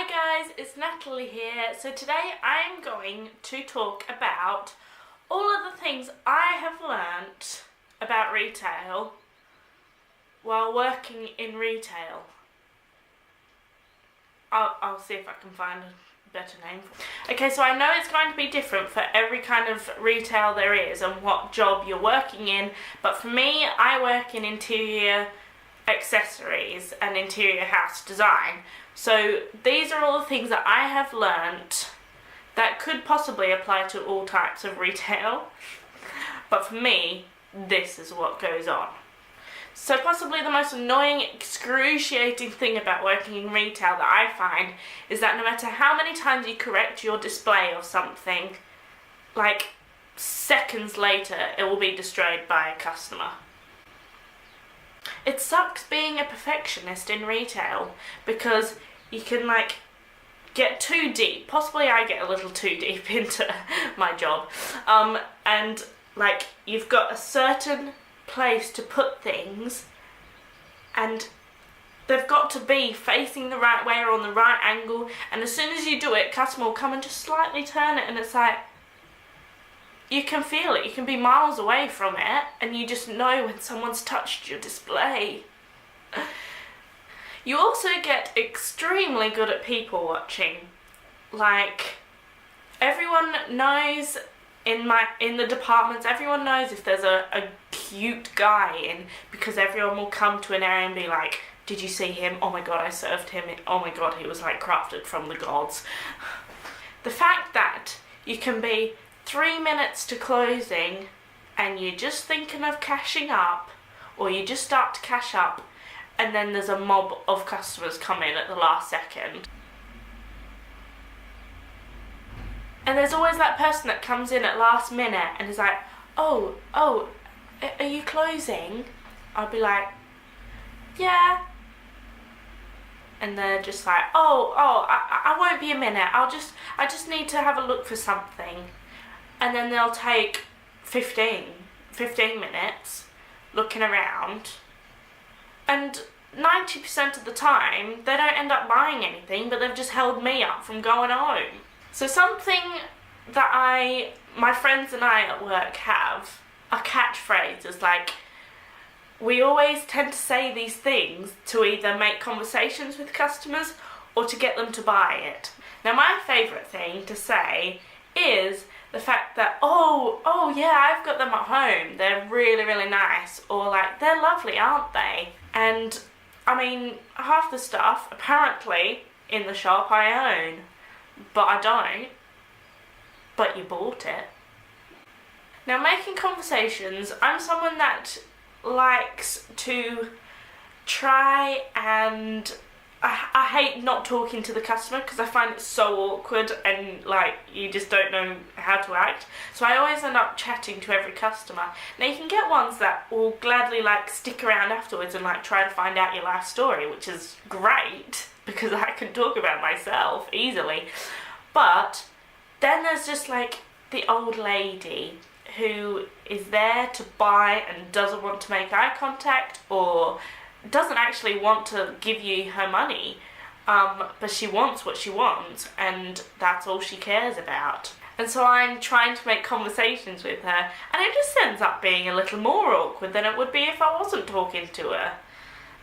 Hi guys, it's Natalie here. So today I'm going to talk about all of the things I have learnt about retail while working in retail. I'll see if I can find a better name for it. Okay, so I know it's going to be different for every kind of retail there is and what job you're working in, but for me, I work in interior accessories and interior house design. So these are all the things that I have learnt that could possibly apply to all types of retail, but for me, this is what goes on. So possibly the most annoying, excruciating thing about working in retail that I find is that no matter how many times you correct your display of something, like seconds later it will be destroyed by a customer. It sucks being a perfectionist in retail because you can get too deep. Possibly I get a little too deep into my job. And you've got a certain place to put things and they've got to be facing the right way or on the right angle, and as soon as you do it, customer will come and just slightly turn it, and it's like, you can feel it, you can be miles away from it, and you just know when someone's touched your display. You also get extremely good at people watching. Everyone knows in the departments, everyone knows if there's a cute guy in, because everyone will come to an area and be like, did you see him? Oh my god, I served him. Oh my god, he was crafted from the gods. The fact that you can be 3 minutes to closing and you're just thinking of cashing up, or you just start to cash up and then there's a mob of customers come in at the last second. And there's always that person that comes in at last minute and is like, oh, are you closing? I'll be like, yeah. And they're just like, I won't be a minute. I just need to have a look for something. And then they'll take 15 minutes looking around, and 90% of the time they don't end up buying anything, but they've just held me up from going home. So something that my friends and I at work have are catchphrases. We always tend to say these things to either make conversations with customers or to get them to buy it. Now my favourite thing to say is the fact that, oh yeah, I've got them at home, they're really, really nice, or they're lovely, aren't they? And I mean, half the stuff apparently in the shop I own, but I don't, but you bought it. Now making conversations, I'm someone that likes to try and I hate not talking to the customer because I find it so awkward and you just don't know how to act. So I always end up chatting to every customer. Now you can get ones that will gladly stick around afterwards and try to find out your life story, which is great because I can talk about myself easily. But then there's just the old lady who is there to buy and doesn't want to make eye contact or doesn't actually want to give you her money, but she wants what she wants and that's all she cares about. And so I'm trying to make conversations with her, and it just ends up being a little more awkward than it would be if I wasn't talking to her.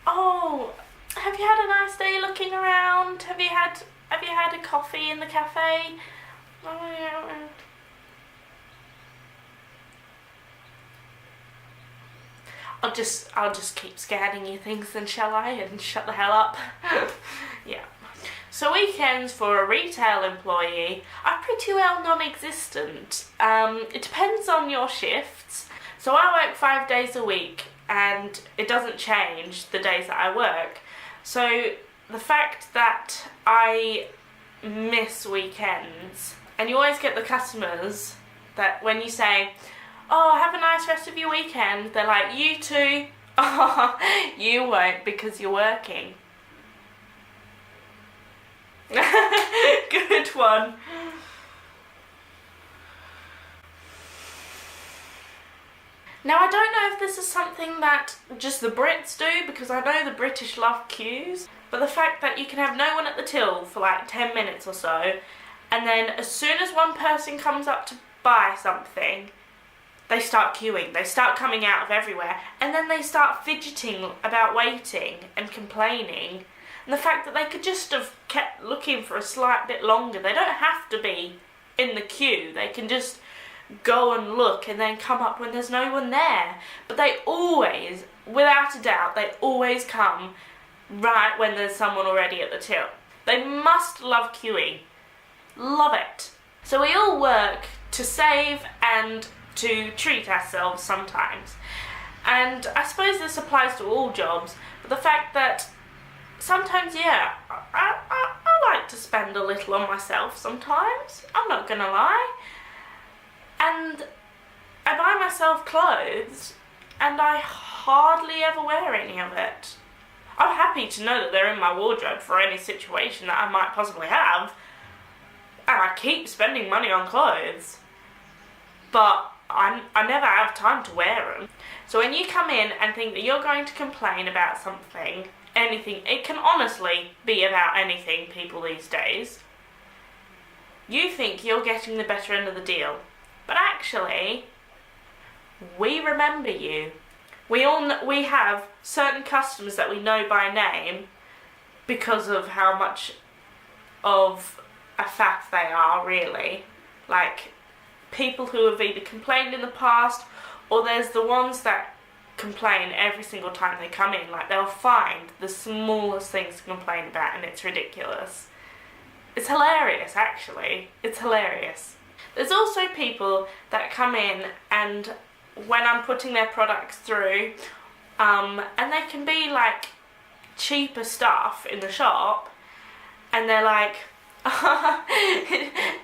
Oh, have you had a nice day looking around? Have you had a coffee in the cafe? Oh, yeah. I'll just keep scanning you things then, shall I? And shut the hell up. Yeah. So weekends for a retail employee are pretty well non-existent. It depends on your shifts. So I work 5 days a week and it doesn't change the days that I work. So the fact that I miss weekends, and you always get the customers that when you say, oh, have a nice rest of your weekend, they're like, you too. Oh, you won't because you're working. Good one. Now I don't know if this is something that just the Brits do, because I know the British love queues, But the fact that you can have no one at the till for like 10 minutes or so, and then as soon as one person comes up to buy something, they start queuing, they start coming out of everywhere, and then they start fidgeting about waiting and complaining. And the fact that they could just have kept looking for a slight bit longer. They don't have to be in the queue. They can just go and look and then come up when there's no one there. But they always, without a doubt, they always come right when there's someone already at the till. They must love queuing. Love it. So we all work to save and to treat ourselves sometimes. And I suppose this applies to all jobs, but the fact that sometimes, yeah, I like to spend a little on myself sometimes. I'm not gonna lie. And I buy myself clothes and I hardly ever wear any of it. I'm happy to know that they're in my wardrobe for any situation that I might possibly have. And I keep spending money on clothes. But I never have time to wear them. So when you come in and think that you're going to complain about something, anything, it can honestly be about anything, people these days, you think you're getting the better end of the deal. But actually, we remember you. We have certain customers that we know by name because of how much of a faff they are, really. Like, people who have either complained in the past, or there's the ones that complain every single time they come in. Like, they'll find the smallest things to complain about, and it's ridiculous. It's hilarious, actually. It's hilarious. There's also people that come in and when I'm putting their products through, and they can be like cheaper stuff in the shop, and they're like,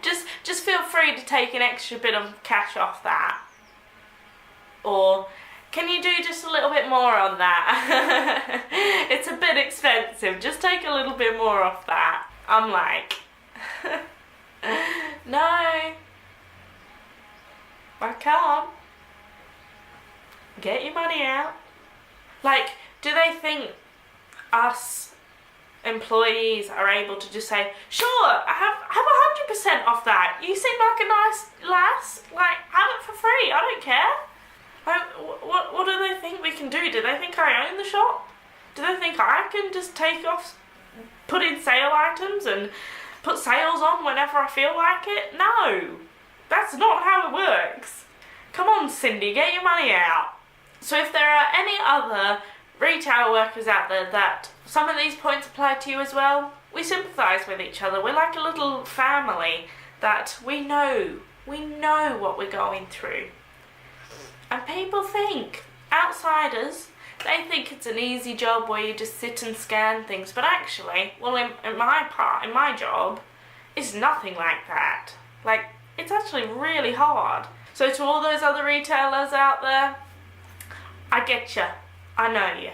just feel free to take an extra bit of cash off that, or can you do just a little bit more on that? It's a bit expensive, just take a little bit more off that. I'm like, no, I can't. Get your money out. Like, do they think us employees are able to just say, sure, have 100% off that. You seem like a nice lass. Like, have it for free. I don't care. Like, what do they think we can do? Do they think I own the shop? Do they think I can just take off, put in sale items and put sales on whenever I feel like it? No, that's not how it works. Come on, Cindy, get your money out. So if there are any other retail workers out there that some of these points apply to you as well, we sympathise with each other. We're like a little family that we know what we're going through. And people think, outsiders, they think it's an easy job where you just sit and scan things, but actually, well, in my job, it's nothing like that. Like, it's actually really hard. So to all those other retailers out there, I get you. I know you.